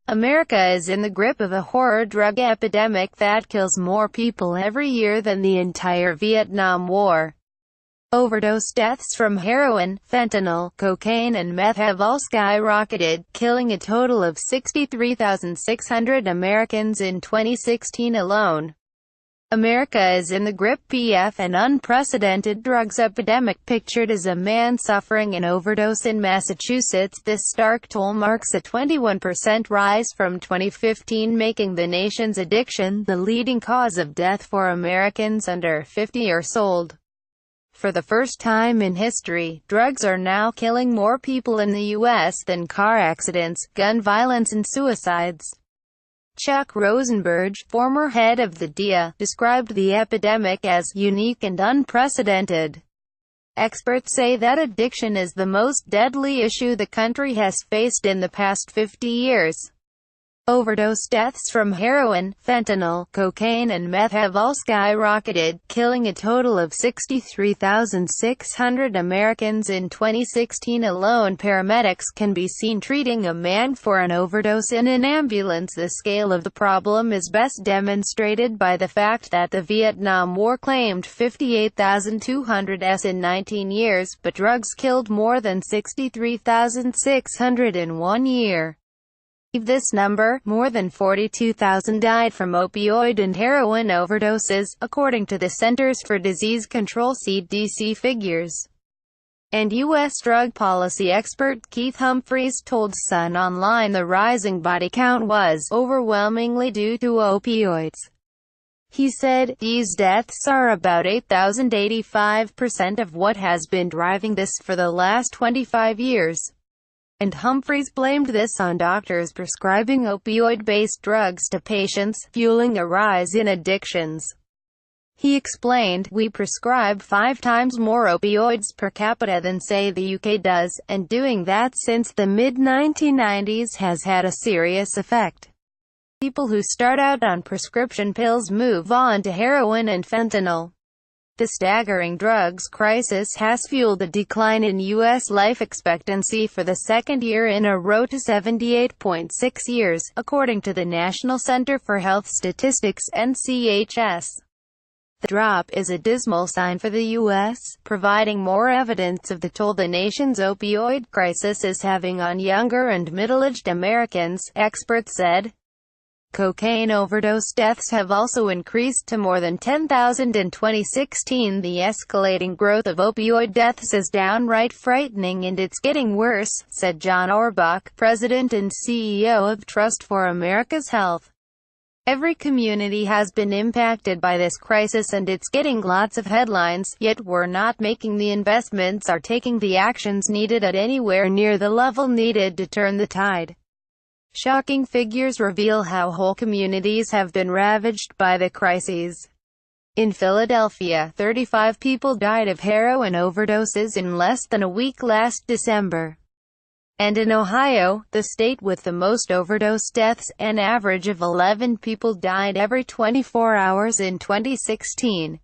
America is in the grip of a horror drug epidemic that kills more people every year than the entire Vietnam War. Overdose deaths from heroin, fentanyl, cocaine and meth have all skyrocketed, killing a total of 63,600 Americans in 2016 alone. America is in the grip of an unprecedented drugs epidemic pictured as a man suffering an overdose in Massachusetts. This stark toll marks a 21% rise from 2015, making the nation's addiction the leading cause of death for Americans under 50 years old. For the first time in history, drugs are now killing more people in the U.S. than car accidents, gun violence and suicides. Chuck Rosenberg, former head of the DEA, described the epidemic as unique and unprecedented. Experts say that addiction is the most deadly issue the country has faced in the past 50 years. Overdose deaths from heroin, fentanyl, cocaine and meth have all skyrocketed, killing a total of 63,600 Americans in 2016 alone. Paramedics can be seen treating a man for an overdose in an ambulance. The scale of the problem is best demonstrated by the fact that the Vietnam War claimed 58,200 deaths in 19 years, but drugs killed more than 63,600 in 1 year. Of this number, more than 42,000 died from opioid and heroin overdoses, according to the Centers for Disease Control (CDC) figures. And U.S. drug policy expert Keith Humphreys told Sun Online the rising body count was overwhelmingly due to opioids. He said, "These deaths are about 8,085% of what has been driving this for the last 25 years. And Humphreys blamed this on doctors prescribing opioid-based drugs to patients, fueling a rise in addictions. He explained, "We prescribe 5 times more opioids per capita than say the UK does, and doing that since the mid-1990s has had a serious effect. People who start out on prescription pills move on to heroin and fentanyl." The staggering drugs crisis has fueled a decline in U.S. life expectancy for the second year in a row to 78.6 years, according to the National Center for Health Statistics (NCHS). The drop is a dismal sign for the U.S., providing more evidence of the toll the nation's opioid crisis is having on younger and middle-aged Americans, experts said. Cocaine overdose deaths have also increased to more than 10,000 in 2016. The escalating growth of opioid deaths is downright frightening, and it's getting worse, said John Orbach, president and CEO of Trust for America's Health. Every community has been impacted by this crisis and it's getting lots of headlines, yet we're not making the investments or taking the actions needed at anywhere near the level needed to turn the tide. Shocking figures reveal how whole communities have been ravaged by the crises. In Philadelphia, 35 people died of heroin overdoses in less than a week last December. And in Ohio, the state with the most overdose deaths, an average of 11 people died every 24 hours in 2016.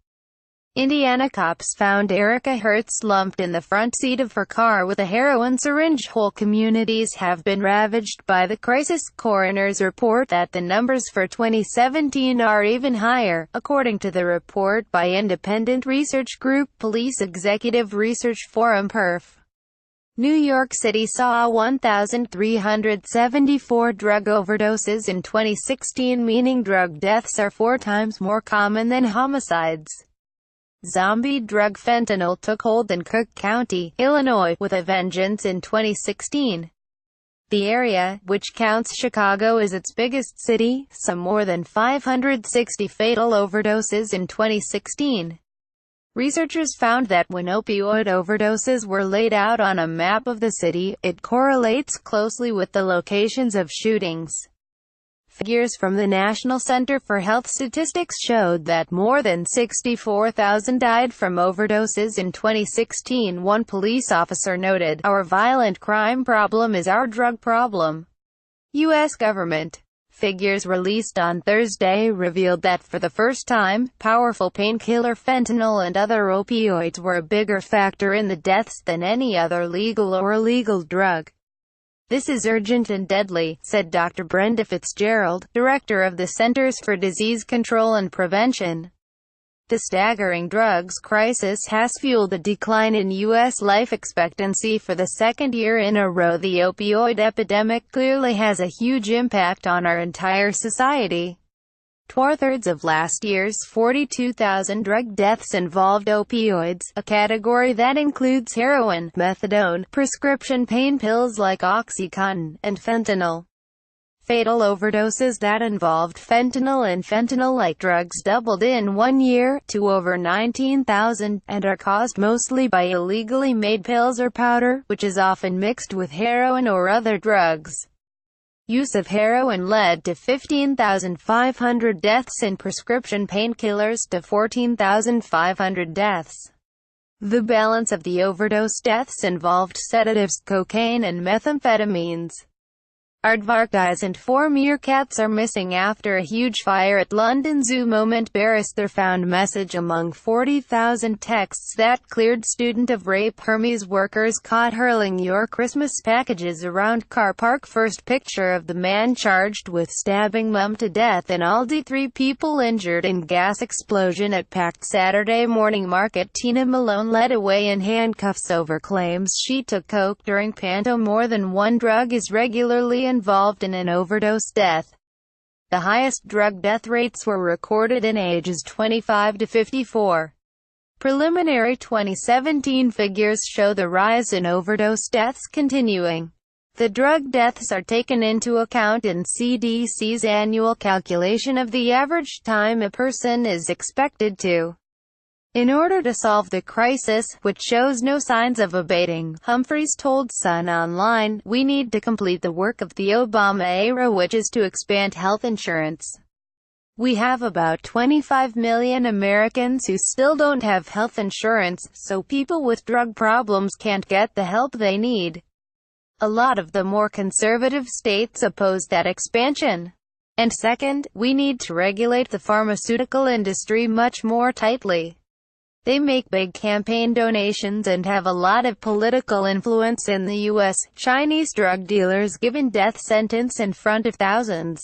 Indiana cops found Erica Hertz lumped in the front seat of her car with a heroin syringe. Whole communities have been ravaged by the crisis. Coroners report that the numbers for 2017 are even higher, according to the report by independent research group Police Executive Research Forum (PERF). New York City saw 1,374 drug overdoses in 2016, meaning drug deaths are 4 times more common than homicides. Zombie drug fentanyl took hold in Cook County, Illinois, with a vengeance in 2016. The area, which counts Chicago as its biggest city, saw more than 560 fatal overdoses in 2016. Researchers found that when opioid overdoses were laid out on a map of the city, it correlates closely with the locations of shootings. Figures from the National Center for Health Statistics showed that more than 64,000 died from overdoses in 2016. One police officer noted, "Our violent crime problem is our drug problem." U.S. government Figures released on Thursday revealed that for the first time, powerful painkiller fentanyl and other opioids were a bigger factor in the deaths than any other legal or illegal drug. "This is urgent and deadly," said Dr. Brenda Fitzgerald, director of the Centers for Disease Control and Prevention. The staggering drugs crisis has fueled a decline in U.S. life expectancy for the second year in a row. The opioid epidemic clearly has a huge impact on our entire society. Two-thirds of last year's 42,000 drug deaths involved opioids, a category that includes heroin, methadone, prescription pain pills like OxyContin, and fentanyl. Fatal overdoses that involved fentanyl and fentanyl-like drugs doubled in 1 year, to over 19,000, and are caused mostly by illegally made pills or powder, which is often mixed with heroin or other drugs. Use of heroin led to 15,500 deaths and prescription painkillers to 14,500 deaths. The balance of the overdose deaths involved sedatives, cocaine and methamphetamines. Aardvark guys and 4 meerkats are missing after a huge fire at London Zoo. Moment Barrister found message among 40,000 texts that cleared student of rape. Hermes workers caught hurling your Christmas packages around car park. First picture of the man charged with stabbing mum to death in Aldi. 3 people injured in gas explosion at packed Saturday morning market. Tina Malone led away in handcuffs over claims she took coke during panto. More than one drug is regularly involved in an overdose death. The highest drug death rates were recorded in ages 25 to 54. Preliminary 2017 figures show the rise in overdose deaths continuing. The drug deaths are taken into account in CDC's annual calculation of the average time a person is expected to. In order to solve the crisis, which shows no signs of abating, Humphreys told Sun Online, "We need to complete the work of the Obama era, which is to expand health insurance. We have about 25 million Americans who still don't have health insurance, so people with drug problems can't get the help they need. A lot of the more conservative states oppose that expansion. And second, we need to regulate the pharmaceutical industry much more tightly. They make big campaign donations and have a lot of political influence in the U.S. Chinese drug dealers given death sentence in front of thousands.